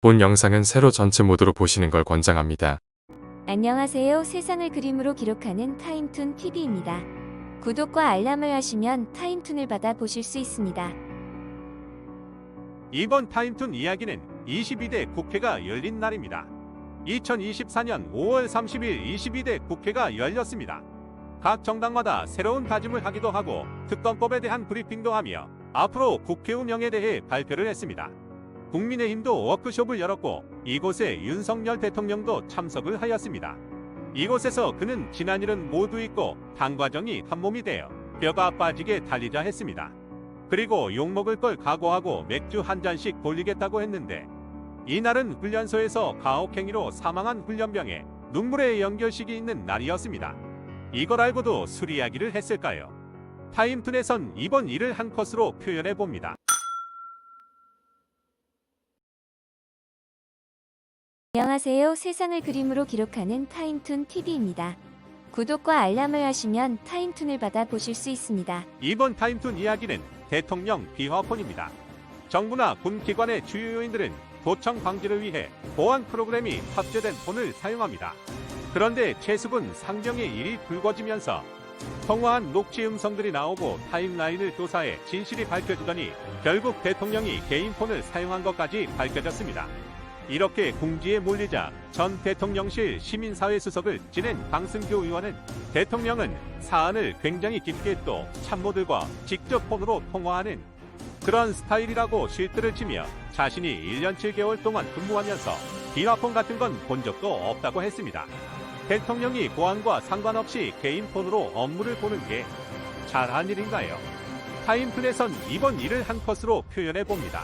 본 영상은 세로 전체 모드로 보시는 걸 권장합니다. 안녕하세요. 세상을 그림으로 기록하는 타임툰 TV입니다. 구독과 알람을 하시면 타임툰을 받아 보실 수 있습니다. 이번 타임툰 이야기는 22대 국회가 열린 날입니다. 2024년 5월 30일 22대 국회가 열렸습니다. 각 정당마다 새로운 다짐을 하기도 하고 특검법에 대한 브리핑도 하며 앞으로 국회 운영에 대해 발표를 했습니다. 국민의힘도 워크숍을 열었고 이곳에 윤석열 대통령도 참석을 하였습니다. 이곳에서 그는 지난 일은 모두 잊고 당 과정이 한몸이 되어 뼈가 빠지게 달리자 했습니다. 그리고 욕먹을 걸 각오하고 맥주 한 잔씩 돌리겠다고 했는데 이날은 훈련소에서 가혹행위로 사망한 훈련병의 눈물의 연결식이 있는 날이었습니다. 이걸 알고도 술 이야기를 했을까요? 타임툰에선 이번 일을 한 컷으로 표현해봅니다. 안녕하세요. 세상을 그림으로 기록하는 타임툰 TV입니다. 구독과 알람을 하시면 타임툰을 받아 보실 수 있습니다. 이번 타임툰 이야기는 대통령 비화폰입니다. 정부나 군 기관의 주요 요인들은 도청 방지를 위해 보안 프로그램이 탑재된 폰을 사용합니다. 그런데 최수근 상병의 일이 불거지면서 통화한 녹취 음성들이 나오고 타임라인을 조사해 진실이 밝혀지더니 결국 대통령이 개인 폰을 사용한 것까지 밝혀졌습니다. 이렇게 궁지에 몰리자 전 대통령실 시민사회 수석을 지낸 강승규 의원은 대통령은 사안을 굉장히 깊게 또 참모들과 직접 폰으로 통화하는 그런 스타일이라고 실드를 치며 자신이 1년 7개월 동안 근무하면서 비화폰 같은 건 본 적도 없다고 했습니다. 대통령이 보안과 상관없이 개인 폰으로 업무를 보는 게 잘한 일인가요? 타임툰에선 이번 일을 한 컷으로 표현해봅니다.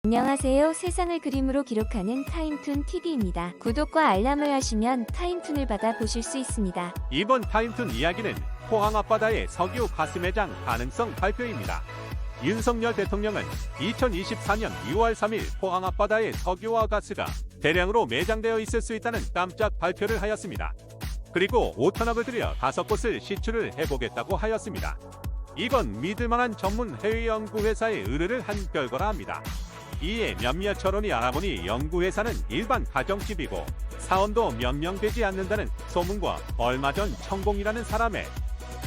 안녕하세요. 세상을 그림으로 기록하는 타임툰 TV입니다. 구독과 알람을 하시면 타임툰을 받아 보실 수 있습니다. 이번 타임툰 이야기는 포항 앞바다의 석유 가스매장 가능성 발표입니다. 윤석열 대통령은 2024년 6월 3일 포항 앞바다의 석유와 가스가 대량으로 매장되어 있을 수 있다는 깜짝 발표를 하였습니다. 그리고 5천억을 들여 5곳을 시추를 해보겠다고 하였습니다. 이건 믿을만한 전문 해외 연구회사의 의뢰를 한 결과라 합니다. 이에 몇몇 철원이 알아보니 연구회사는 일반 가정집이고 사원도 몇 명 되지 않는다는 소문과 얼마 전 천공이라는 사람의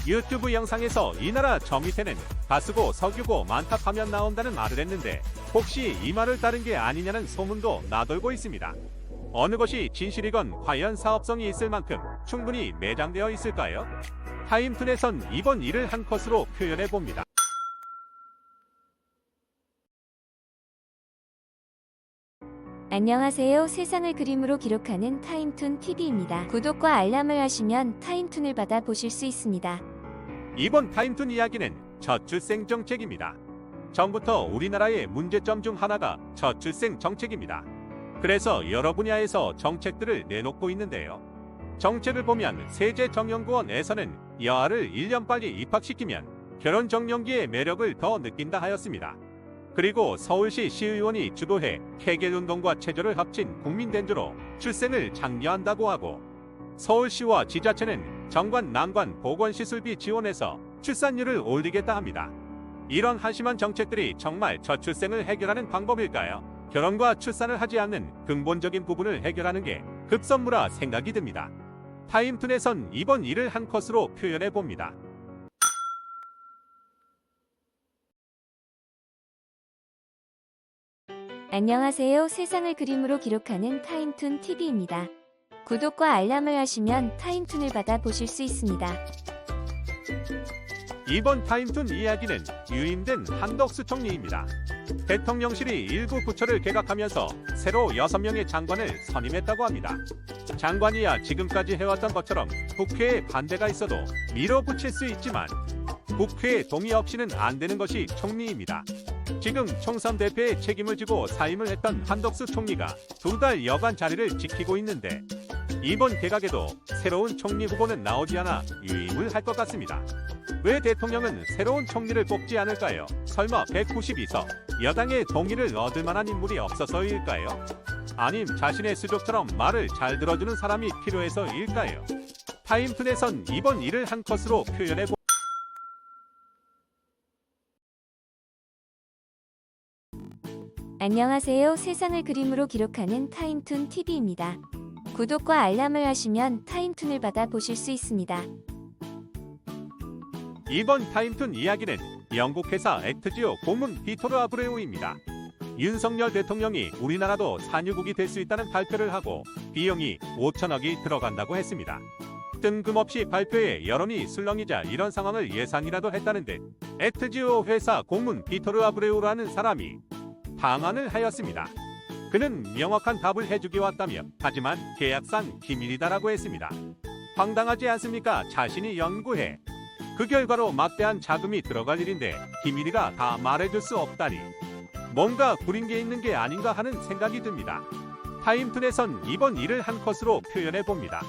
유튜브 영상에서 이 나라 저 밑에는 가스고 석유고 많다 하면 나온다는 말을 했는데 혹시 이 말을 따른 게 아니냐는 소문도 나돌고 있습니다. 어느 것이 진실이건 과연 사업성이 있을 만큼 충분히 매장되어 있을까요? 타임툰에선 이번 일을 한 컷으로 표현해봅니다. 안녕하세요. 세상을 그림으로 기록하는 타임툰 TV입니다. 구독과 알람을 하시면 타임툰을 받아 보실 수 있습니다. 이번 타임툰 이야기는 저출생 정책입니다. 전부터 우리나라의 문제점 중 하나가 저출생 정책입니다. 그래서 여러 분야에서 정책들을 내놓고 있는데요. 정책을 보면 세제정연구원에서는 여아를 1년 빨리 입학시키면 결혼정년기의 매력을 더 느낀다 하였습니다. 그리고 서울시 시의원이 주도해 케겔운동과 체조를 합친 국민댄조로 출생을 장려한다고 하고 서울시와 지자체는 정관, 난관, 보건시술비 지원해서 출산율을 올리겠다 합니다. 이런 한심한 정책들이 정말 저출생을 해결하는 방법일까요? 결혼과 출산을 하지 않는 근본적인 부분을 해결하는 게 급선무라 생각이 듭니다. 타임툰에선 이번 일을 한 컷으로 표현해봅니다. 안녕하세요. 세상을 그림으로 기록하는 타임툰 TV입니다. 구독과 알람을 하시면 타임툰을 받아 보실 수 있습니다. 이번 타임툰 이야기는 유임된 한덕수 총리입니다. 대통령실이 일부 부처를 개각하면서 새로 6명의 장관을 선임했다고 합니다. 장관이야 지금까지 해왔던 것처럼 국회에 반대가 있어도 밀어붙일 수 있지만 국회의 동의 없이는 안 되는 것이 총리입니다. 지금 총선 대표의 책임을 지고 사임을 했던 한덕수 총리가 2달 여간 자리를 지키고 있는데 이번 개각에도 새로운 총리 후보는 나오지 않아 유임을 할 것 같습니다. 왜 대통령은 새로운 총리를 뽑지 않을까요? 설마 192석 여당의 동의를 얻을 만한 인물이 없어서일까요? 아님 자신의 수족처럼 말을 잘 들어주는 사람이 필요해서일까요? 타임툰에선 이번 일을 한 컷으로 표현해보 안녕하세요. 세상을 그림으로 기록하는 타임툰 TV입니다. 구독과 알람을 하시면 타임툰을 받아 보실 수 있습니다. 이번 타임툰 이야기는 영국 회사 액트지오 고문 피터르 아브레우입니다. 윤석열 대통령이 우리나라도 산유국이 될 수 있다는 발표를 하고 비용이 5천억이 들어간다고 했습니다. 뜬금없이 발표에 여론이 술렁이자 이런 상황을 예상이라도 했다는 듯 액트지오 회사 고문 피터르 아브레우라는 사람이 방한을 하였습니다. 그는 명확한 답을 해주기 왔다며 하지만 계약상 기밀이다라고 했습니다. 황당하지 않습니까? 자신이 연구해 그 결과로 막대한 자금이 들어갈 일인데 기밀이라 다 말해줄 수 없다니 뭔가 구린 게 있는 게 아닌가 하는 생각이 듭니다. 타임툰에선 이번 일을 한 컷으로 표현해 봅니다.